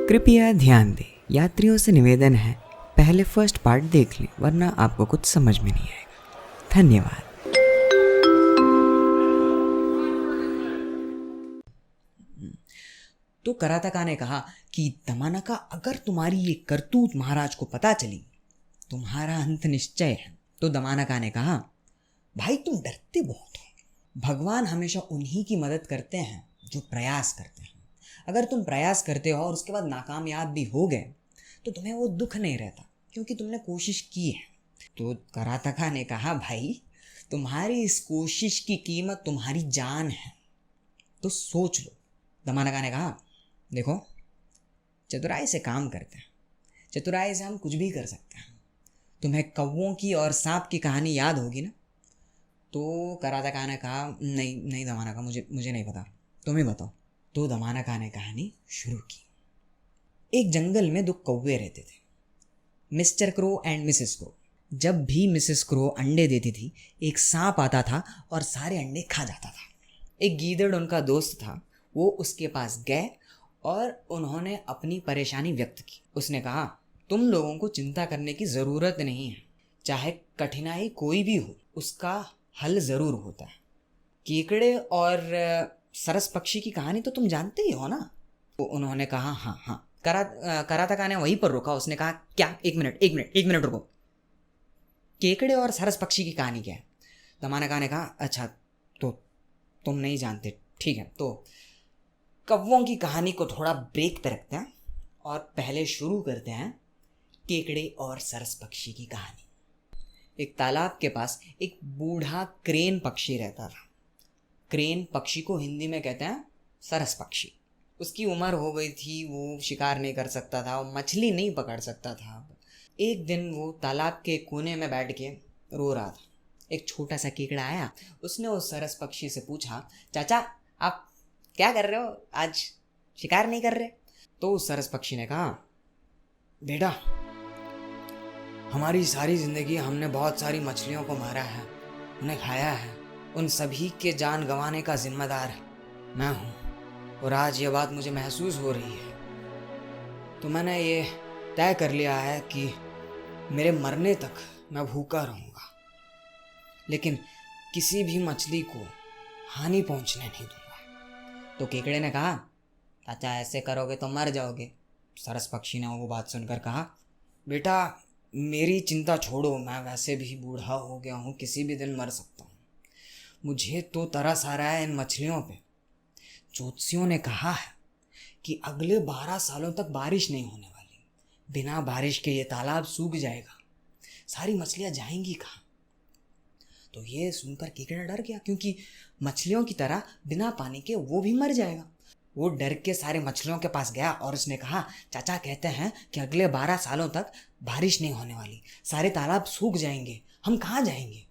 कृपया ध्यान दें, यात्रियों से निवेदन है पहले फर्स्ट पार्ट देख लें वरना आपको कुछ समझ में नहीं आएगा। धन्यवाद। तो कराताका ने कहा कि दमानाका, अगर तुम्हारी ये करतूत महाराज को पता चली तुम्हारा अंत निश्चय है। तो दमानाका ने कहा, भाई तुम डरते बहुत हो। भगवान हमेशा उन्हीं की मदद करते हैं जो प्रयास करते हैं। अगर तुम प्रयास करते हो और उसके बाद नाकामयाब भी हो गए तो तुम्हें वो दुख नहीं रहता क्योंकि तुमने कोशिश की है। तो कराताका ने कहा, भाई तुम्हारी इस कोशिश की कीमत तुम्हारी जान है, तो सोच लो। दमानाका ने कहा, देखो चतुराई से काम करते हैं, चतुराई से हम कुछ भी कर सकते हैं। तुम्हें कौवों की और सांप की कहानी याद होगी ना? तो कराताका ने कहा, नहीं दमानाका, मुझे नहीं पता, तुम ही बताओ। तो दमानाका ने कहानी शुरू की। एक जंगल में दो कौवे रहते थे, mister crow and Mrs crow. जब भी मिसेस क्रो अंडे देती थी, एक सांप आता था और सारे अंडे खा जाता था। एक गीदड़ उनका दोस्त था, वो उसके पास गए और उन्होंने अपनी परेशानी व्यक्त की। उसने कहा, तुम लोगों को चिंता करने की ज़रूरत नहीं है, चाहे कठिनाई कोई भी हो उसका हल ज़रूर होता है। केकड़े और सरस पक्षी की कहानी तो तुम जानते ही हो ना? तो उन्होंने कहा, हाँ। कराताका ने वहीं पर रुका। उसने कहा, क्या? एक मिनट रुको, केकड़े और सरस पक्षी की कहानी क्या है? दमानाका ने कहा, अच्छा तो तुम नहीं जानते, ठीक है। तो कौवों की कहानी को थोड़ा ब्रेक पे रखते हैं और पहले शुरू करते हैं केकड़े और सरस पक्षी की कहानी। एक तालाब के पास एक बूढ़ा क्रेन पक्षी रहता था। क्रेन पक्षी को हिंदी में कहते हैं सरस पक्षी। उसकी उम्र हो गई थी, वो शिकार नहीं कर सकता था, वो मछली नहीं पकड़ सकता था। एक दिन वो तालाब के कोने में बैठ के रो रहा था। एक छोटा सा केकड़ा आया, उसने उस सरस पक्षी से पूछा, चाचा आप क्या कर रहे हो, आज शिकार नहीं कर रहे? तो उस सरस पक्षी ने कहा, बेटा हमारी सारी ज़िंदगी हमने बहुत सारी मछलियों को मारा है, उन्हें खाया है, उन सभी के जान गंवाने का जिम्मेदार मैं हूँ, और आज ये बात मुझे महसूस हो रही है। तो मैंने ये तय कर लिया है कि मेरे मरने तक मैं भूखा रहूँगा, लेकिन किसी भी मछली को हानि पहुँचने नहीं दूँगा। तो केकड़े ने कहा, चाचा ऐसे करोगे तो मर जाओगे। सरस पक्षी ने वो बात सुनकर कहा, बेटा मेरी चिंता छोड़ो, मैं वैसे भी बूढ़ा हो गया हूँ, किसी भी दिन मर सकता हूँ। मुझे तो तरस आ रहा है इन मछलियों पे। ज्योतिषियों ने कहा है कि अगले 12 सालों तक बारिश नहीं होने वाली। बिना बारिश के ये तालाब सूख जाएगा, सारी मछलियाँ जाएंगी कहाँ? तो ये सुनकर केकड़ा डर गया, क्योंकि मछलियों की तरह बिना पानी के वो भी मर जाएगा। वो डर के सारे मछलियों के पास गया और उसने कहा, चाचा कहते हैं कि अगले 12 सालों तक बारिश नहीं होने वाली, सारे तालाब सूख जाएंगे, हम कहाँ जाएंगे?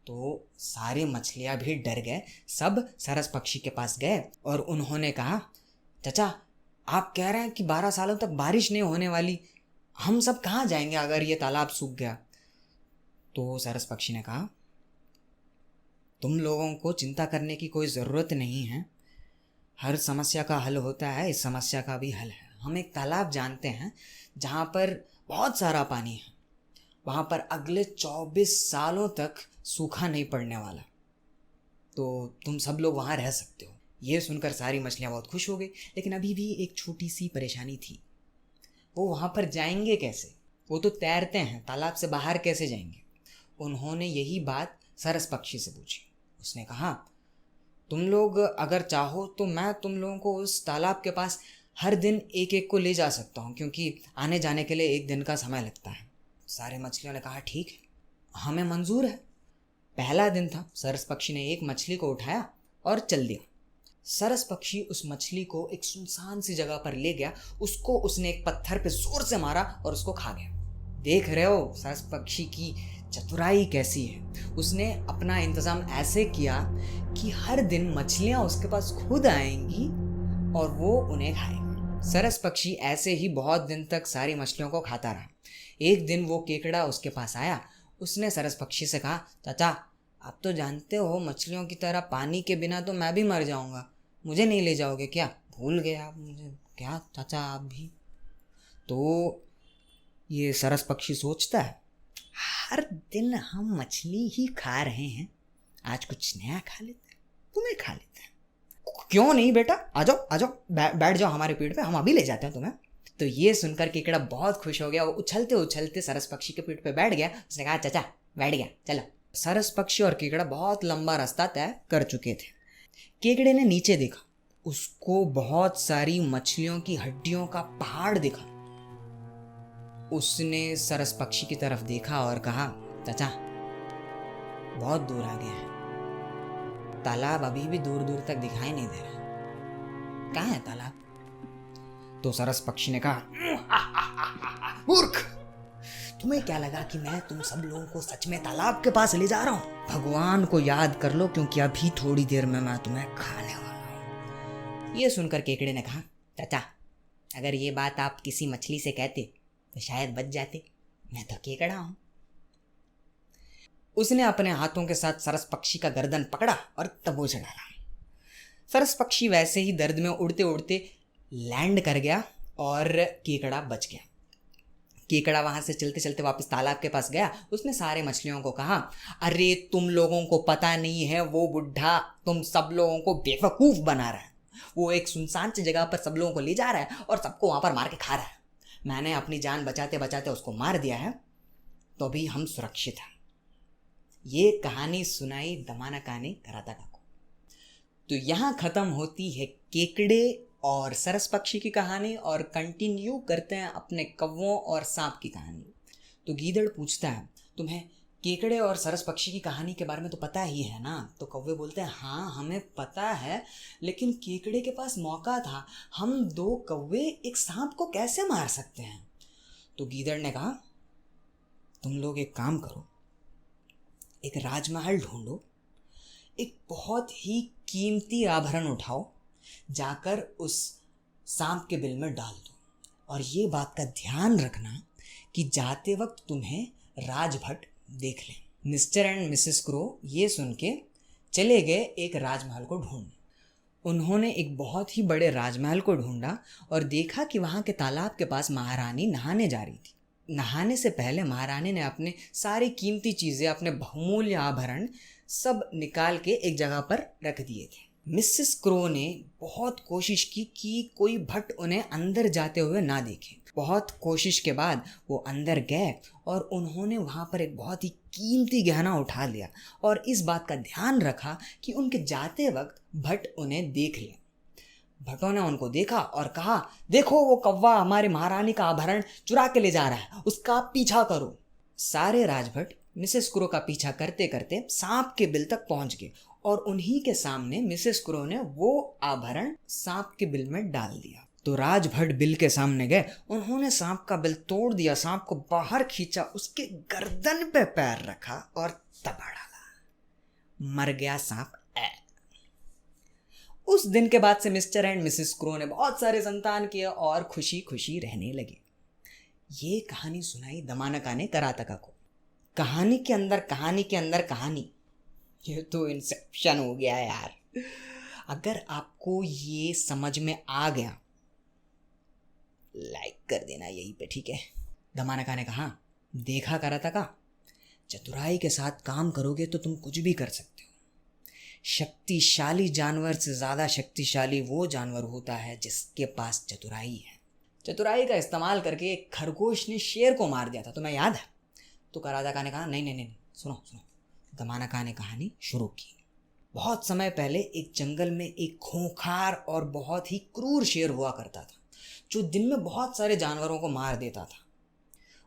तो सारी मछलियाँ भी डर गए, सब सरस पक्षी के पास गए और उन्होंने कहा, चाचा आप कह रहे हैं कि 12 सालों तक बारिश नहीं होने वाली, हम सब कहाँ जाएंगे अगर ये तालाब सूख गया? तो सरस पक्षी ने कहा, तुम लोगों को चिंता करने की कोई ज़रूरत नहीं है, हर समस्या का हल होता है, इस समस्या का भी हल है। हम एक तालाब जानते हैं जहाँ पर बहुत सारा पानी है, वहाँ पर अगले 24 सालों तक सूखा नहीं पड़ने वाला, तो तुम सब लोग वहाँ रह सकते हो। ये सुनकर सारी मछलियाँ बहुत खुश हो गई, लेकिन अभी भी एक छोटी सी परेशानी थी। वो वहाँ पर जाएंगे कैसे? वो तो तैरते हैं, तालाब से बाहर कैसे जाएंगे? उन्होंने यही बात सरस पक्षी से पूछी। उसने कहा, तुम लोग अगर चाहो तो मैं तुम लोगों को उस तालाब के पास हर दिन एक एक को ले जा सकता हूँ, क्योंकि आने जाने के लिए 1 दिन का समय लगता है। सारे मछलियों ने कहा, ठीक है, हमें मंजूर है। पहला दिन था, सरस पक्षी ने एक मछली को उठाया और चल दिया। सरस पक्षी उस मछली को एक सुनसान सी जगह पर ले गया, उसको उसने एक पत्थर पे जोर से मारा और उसको खा गया। देख रहे हो सरस पक्षी की चतुराई कैसी है? उसने अपना इंतज़ाम ऐसे किया कि हर दिन मछलियाँ उसके पास खुद आएंगी और वो उन्हें खाएगा। सरस पक्षी ऐसे ही बहुत दिन तक सारी मछलियों को खाता रहा। एक दिन वो केकड़ा उसके पास आया। उसने सरस पक्षी से कहा, चाचा आप तो जानते हो मछलियों की तरह पानी के बिना तो मैं भी मर जाऊंगा, मुझे नहीं ले जाओगे क्या? भूल गए आप मुझे क्या चाचा? आप भी तो ये सरस पक्षी सोचता है, हर दिन हम मछली ही खा रहे हैं, आज कुछ नया खा लेते हैं, तुम्हें खा लेते हैं। क्यों नहीं बेटा, आ जाओ आ जाओ, बैठ जाओ हमारे पेड़ पे, हम अभी ले जाते हैं तुम्हें। तो ये सुनकर केकड़ा बहुत खुश हो गया। वो उछलते उछलते सरस पक्षी के पीठ पे बैठ गया। उसने कहा, चाचा बैठ गया, चलो। सरस पक्षी और केकड़ा बहुत लंबा रास्ता तय कर चुके थे। केकड़े ने नीचे देखा, उसको बहुत सारी मछलियों की हड्डियों का पहाड़ दिखा। उसने सरस पक्षी की तरफ देखा और कहा, चाचा बहुत दूर आ गया है, तालाब अभी भी दूर दूर तक दिखाई नहीं दे रहा, कहाँ है तालाब? तो सरस पक्षी ने कहा, मूर्ख, तुम्हें क्या लगा कि मैं तुम सब लोगों को सच में तालाब के पास ले जा रहा हूँ? भगवान को याद कर लो, क्योंकि अभी थोड़ी देर में मैं तुम्हें खाने वाला हूँ। ये सुनकर केकड़े ने कहा, चाचा अगर ये बात आप किसी मछली से कहते तो शायद बच जाते, मैं तो केकड़ा हूँ। उसने अपने हाथों के साथ सरस पक्षी का गर्दन पकड़ा और तबो से डाला। सरस पक्षी वैसे ही दर्द में उड़ते उड़ते लैंड कर गया और केकड़ा बच गया। केकड़ा वहां से चलते चलते वापस तालाब के पास गया। उसने सारे मछलियों को कहा, अरे तुम लोगों को पता नहीं है, वो बुढ़ा तुम सब लोगों को बेवकूफ बना रहा है। वो एक सुनसान सी जगह पर सब लोगों को ले जा रहा है और सबको वहां पर मार के खा रहा है। मैंने अपनी जान बचाते बचाते उसको मार दिया है, तो अभी हम सुरक्षित हैं। ये कहानी सुनाई दमाना कहानी कराताका को। तो यहाँ खत्म होती है केकड़े और सरस पक्षी की कहानी, और कंटिन्यू करते हैं अपने कौवों और सांप की कहानी। तो गीदड़ पूछता है, तुम्हें केकड़े और सरस पक्षी की कहानी के बारे में तो पता ही है ना? तो कौवे बोलते हैं, हाँ हमें पता है, लेकिन केकड़े के पास मौका था, हम दो कौवे एक सांप को कैसे मार सकते हैं? तो गीदड़ ने कहा, तुम लोग एक काम करो, एक राजमहल ढूंढो, एक बहुत ही कीमती आभरण उठाओ, जाकर उस सांप के बिल में डाल दो, और ये बात का ध्यान रखना कि जाते वक्त तुम्हें राजभट देख लें। मिस्टर एंड मिसेस क्रो ये सुन के चले गए एक राजमहल को ढूंढने। उन्होंने एक बहुत ही बड़े राजमहल को ढूंढा और देखा कि वहाँ के तालाब के पास महारानी नहाने जा रही थी। नहाने से पहले महारानी ने अपने सारी कीमती चीज़ें, अपने बहुमूल्य आभरण सब निकाल के एक जगह पर रख दिए थे। मिसेस क्रो ने बहुत कोशिश की कि कोई भट उन्हें अंदर जाते हुए ना देखे। बहुत कोशिश के बाद वो अंदर गए और उन्होंने वहाँ पर एक बहुत ही कीमती गहना उठा लिया और इस बात का ध्यान रखा कि उनके जाते वक्त भट उन्हें देख ले। भटों ने उनको देखा और कहा, देखो वो कौवा हमारी महारानी का आभरण चुरा के ले जा रहा है, उसका पीछा करो। सारे राजभट मिसेस क्रो का पीछा करते करते सांप के बिल तक पहुंच गए और उन्हीं के सामने मिसेस क्रो ने वो आभरण सांप के बिल में डाल दिया। तो राजभट बिल के सामने गए, उन्होंने सांप का बिल तोड़ दिया, सांप को बाहर खींचा, उसके गर्दन पे पैर रखा और दबा डाला। मर गया सांप। उस दिन के बाद से मिस्टर एंड मिसेस क्रो ने बहुत सारे संतान किए और खुशी खुशी रहने लगे। ये कहानी सुनाई दमानका ने कराताका को। कहानी के अंदर कहानी के अंदर कहानी, ये तो इंसेप्शन हो गया यार। अगर आपको ये समझ में आ गया, लाइक कर देना यहीं पे, ठीक है? दमानका ने कहा, देखा कराताका, चतुराई के साथ काम करोगे तो तुम कुछ भी कर सकते हो। शक्तिशाली जानवर से ज़्यादा शक्तिशाली वो जानवर होता है जिसके पास चतुराई है। चतुराई का इस्तेमाल करके एक खरगोश ने शेर को मार दिया था, तुम्हें याद है? तो कराताका ने कहा, नहीं, सुनो। दमानका ने कहानी शुरू की। बहुत समय पहले एक जंगल में एक खूंखार और बहुत ही क्रूर शेर हुआ करता था, जो दिन में बहुत सारे जानवरों को मार देता था।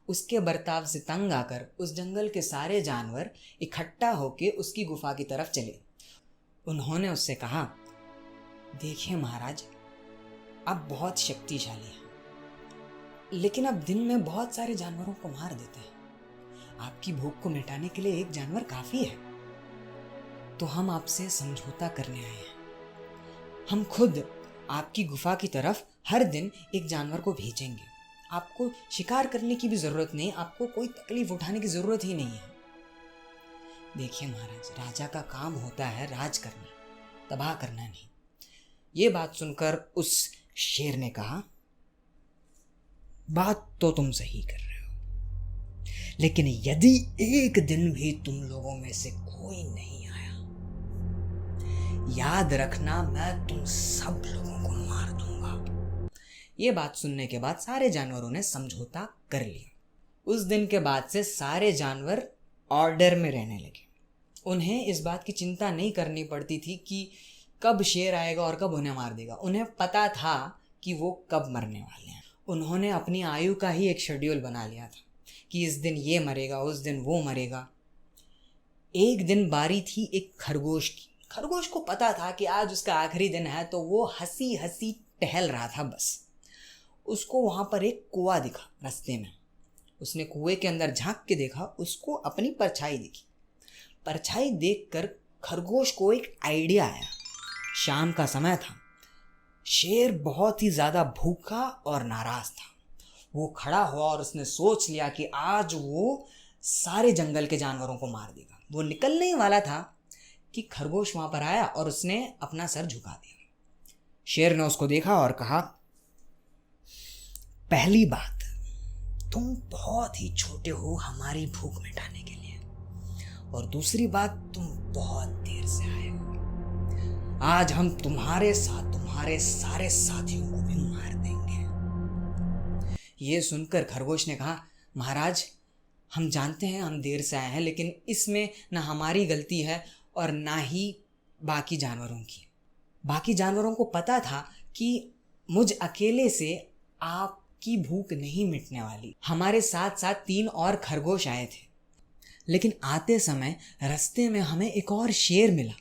उसके बर्ताव से तंग आकर उस जंगल के सारे जानवर इकट्ठा होकर उसकी गुफा की तरफ चले। उन्होंने उससे कहा, देखिए महाराज, आप बहुत शक्तिशाली हैं, लेकिन आप दिन में बहुत सारे जानवरों को मार देते हैं। आपकी भूख को मिटाने के लिए एक जानवर काफ़ी है, तो हम आपसे समझौता करने आए हैं। हम खुद आपकी गुफा की तरफ हर दिन एक जानवर को भेजेंगे। आपको शिकार करने की भी ज़रूरत नहीं, आपको कोई तकलीफ उठाने की ज़रूरत ही नहीं है। देखिए महाराज, राजा का काम होता है राज करना, तबाह करना नहीं। ये बात सुनकर उस शेर ने कहा, बात तो तुम सही कर रहे हो, लेकिन यदि एक दिन भी तुम लोगों में से कोई नहीं आया, याद रखना मैं तुम सब लोगों को मार दूंगा। ये बात सुनने के बाद सारे जानवरों ने समझौता कर लिया। उस दिन के बाद से सारे जानवर ऑर्डर में रहने लगे। उन्हें इस बात की चिंता नहीं करनी पड़ती थी कि कब शेर आएगा और कब उन्हें मार देगा। उन्हें पता था कि वो कब मरने वाले हैं। उन्होंने अपनी आयु का ही एक शेड्यूल बना लिया था कि इस दिन ये मरेगा, उस दिन वो मरेगा। एक दिन बारी थी एक खरगोश की। खरगोश को पता था कि आज उसका आखिरी दिन है, तो वो हंसी हंसी टहल रहा था। बस उसको वहाँ पर एक कुआं दिखा रास्ते में। उसने कुएं के अंदर झांक के देखा, उसको अपनी परछाई दिखी। परछाई देखकर खरगोश को एक आइडिया आया। शाम का समय था। शेर बहुत ही ज़्यादा भूखा और नाराज़ था। वो खड़ा हुआ और उसने सोच लिया कि आज वो सारे जंगल के जानवरों को मार देगा। वो निकलने ही वाला था कि खरगोश वहाँ पर आया और उसने अपना सर झुका दिया। शेर ने उसको देखा और कहा, पहली बात, तुम बहुत ही छोटे हो हमारी भूख मिटाने के लिए, और दूसरी बात, तुम बहुत देर से आए हो। आज हम तुम्हारे साथ तुम्हारे सारे साथियों को भी मार देंगे। ये सुनकर खरगोश ने कहा, महाराज, हम जानते हैं हम देर से आए हैं, लेकिन इसमें ना हमारी गलती है और ना ही बाकी जानवरों की। बाकी जानवरों को पता था कि मुझ अकेले से आपकी भूख नहीं मिटने वाली। हमारे साथ साथ 3 और खरगोश आए थे, लेकिन आते समय रास्ते में हमें एक और शेर मिला।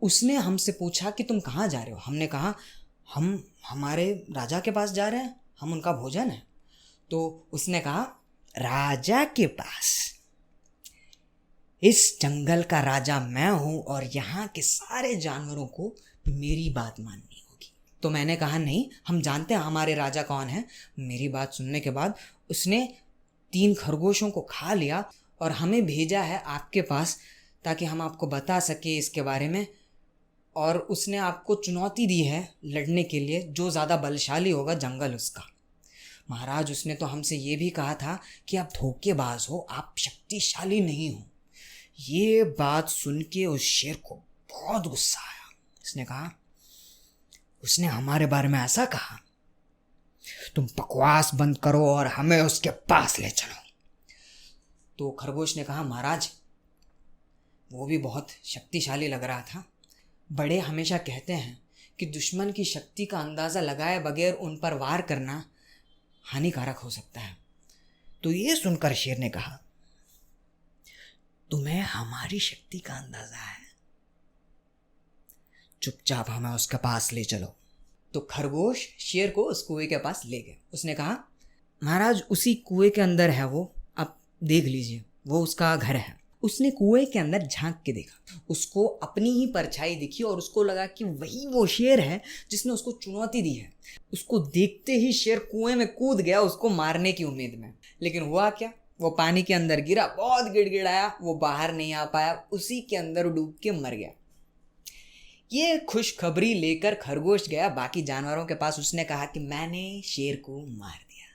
उसने हमसे पूछा कि तुम कहाँ जा रहे हो। हमने कहा, हम हमारे राजा के पास जा रहे हैं, हम उनका भोजन है। तो उसने कहा, राजा के पास? इस जंगल का राजा मैं हूँ और यहाँ के सारे जानवरों को मेरी बात माननी होगी। तो मैंने कहा, नहीं, हम जानते हैं हमारे राजा कौन है। मेरी बात सुनने के बाद उसने 3 खरगोशों को खा लिया और हमें भेजा है आपके पास ताकि हम आपको बता सके इसके बारे में। और उसने आपको चुनौती दी है लड़ने के लिए, जो ज़्यादा बलशाली होगा जंगल उसका। महाराज, उसने तो हमसे ये भी कहा था कि आप धोखेबाज हो, आप शक्तिशाली नहीं हो। ये बात सुन के उस शेर को बहुत गुस्सा आया। उसने कहा, उसने हमारे बारे में ऐसा कहा? तुम बकवास बंद करो और हमें उसके पास ले चलो। तो खरगोश ने कहा, महाराज, वो भी बहुत शक्तिशाली लग रहा था। बड़े हमेशा कहते हैं कि दुश्मन की शक्ति का अंदाज़ा लगाए बगैर उन पर वार करना हानिकारक हो सकता है। तो ये सुनकर शेर ने कहा, तुम्हें हमारी शक्ति का अंदाज़ा है? चुपचाप हमें उसके पास ले चलो। तो खरगोश शेर को उस कुएं के पास ले गए। उसने कहा, महाराज, उसी कुएं के अंदर है वो, आप देख लीजिए, वो उसका घर है। उसने कुएं के अंदर झांक के देखा। उसको अपनी ही परछाई दिखी और उसको लगा कि वही वो शेर है जिसने उसको चुनौती दी है। उसको देखते ही शेर कुएं में कूद गया उसको मारने की उम्मीद में। लेकिन हुआ क्या, वो पानी के अंदर गिरा, बहुत गिड़गिड़ाया, वो बाहर नहीं आ पाया, उसी के अंदर डूब के मर गया। ये खुशखबरी लेकर खरगोश गया बाकी जानवरों के पास। उसने कहा कि मैंने शेर को मार दिया।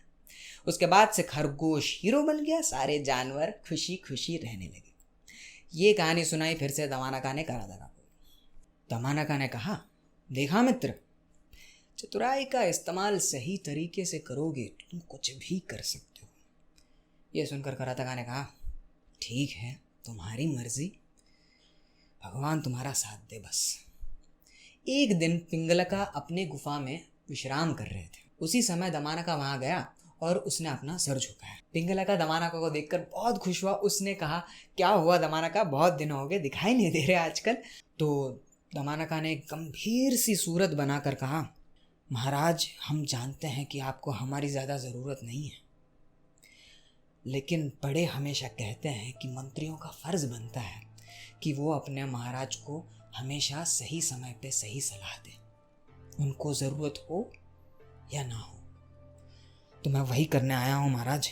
उसके बाद से खरगोश हीरो बन गया। सारे जानवर खुशी खुशी रहने लगे। ये कहानी सुनाई फिर से दमानका ने करादगा को। दमानका ने कहा, देखा मित्र, चतुराई का इस्तेमाल सही तरीके से करोगे तो तुम कुछ भी कर सकते हो। ये सुनकर करादगा ने कहा, ठीक है, तुम्हारी मर्जी, भगवान तुम्हारा साथ दे बस। एक दिन पिंगलका अपने गुफा में विश्राम कर रहे थे। उसी समय दमानका वहां गया और उसने अपना सर झुकाया। पिंगलका दमानका को देखकर बहुत खुश हुआ। उसने कहा, क्या हुआ दमानका, बहुत दिन हो गए, दिखाई नहीं दे रहे आजकल। तो दमानका ने एक गंभीर सी सूरत बनाकर कहा, महाराज, हम जानते हैं कि आपको हमारी ज़्यादा ज़रूरत नहीं है, लेकिन बड़े हमेशा कहते हैं कि मंत्रियों का फ़र्ज़ बनता है कि वो अपने महाराज को हमेशा सही समय पे सही सलाह दें, उनको ज़रूरत हो या ना हो। तो मैं वही करने आया हूँ महाराज।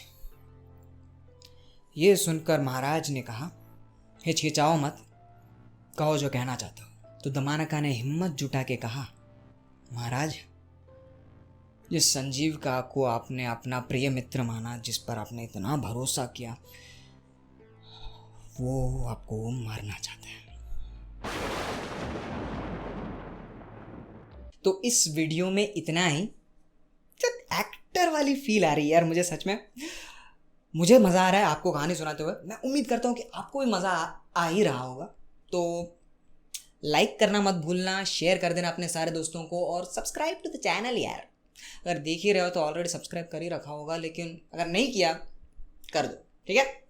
ये सुनकर महाराज ने कहा, हिचकिचाओ मत, कहो जो कहना चाहते हो। तो दमानका ने हिम्मत जुटा के कहा, महाराज, जिस संजीव का को आपने अपना प्रिय मित्र माना, जिस पर आपने इतना भरोसा किया, वो आपको मारना चाहता है। तो इस वीडियो में इतना ही। एक्टर वाली फील आ रही है यार मुझे, सच में मुझे मज़ा आ रहा है आपको कहानी सुनाते हुए। मैं उम्मीद करता हूँ कि आपको भी मज़ा आ ही रहा होगा। तो लाइक करना मत भूलना, शेयर कर देना अपने सारे दोस्तों को, और सब्सक्राइब टू द चैनल यार। अगर देख ही रहे हो तो ऑलरेडी सब्सक्राइब कर ही रखा होगा, लेकिन अगर नहीं किया कर दो, ठीक है।